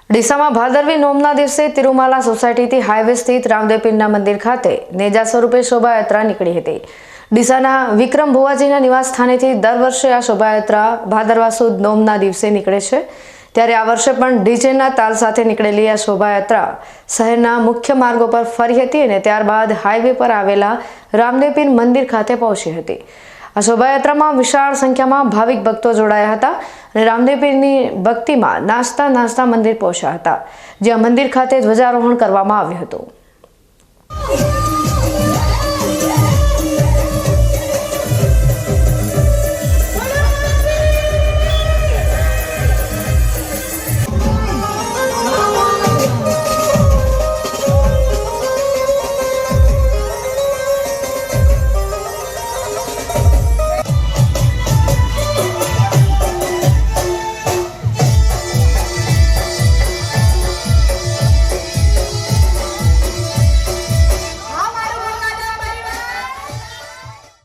ડીસામાં ભાદરવી નોમના દિવસે તિરુમાલા સોસાયટીથી હાઈવે સ્થિત રામદેવ પીરના મંદિર ખાતે નેજા સ્વરૂપે શોભાયાત્રા નીકળી હતી। ડીસાના વિક્રમ ભુવાજીના નિવાસ સ્થાનેથી દર વર્ષે આ શોભાયાત્રા ભાદરવા સુદ નોમના દિવસે નીકળે છે, ત્યારે આ વર્ષે પણ ડીજેના તાલ સાથે નીકળેલી આ શોભાયાત્રા શહેરના મુખ્ય માર્ગો પર ફરી હતી અને ત્યારબાદ હાઈવે પર આવેલા રામદેવ પીર મંદિર ખાતે પહોંચી હતી। આ શોભાયાત્રામાં વિશાળ સંખ્યામાં ભાવિક ભક્તો જોડાયા હતા અને રામદેવ પીરની ભક્તિમાં નાચતા મંદિર પહોંચ્યા હતા, જ્યાં મંદિર ખાતે ધ્વજારોહણ કરવામાં આવ્યું હતું।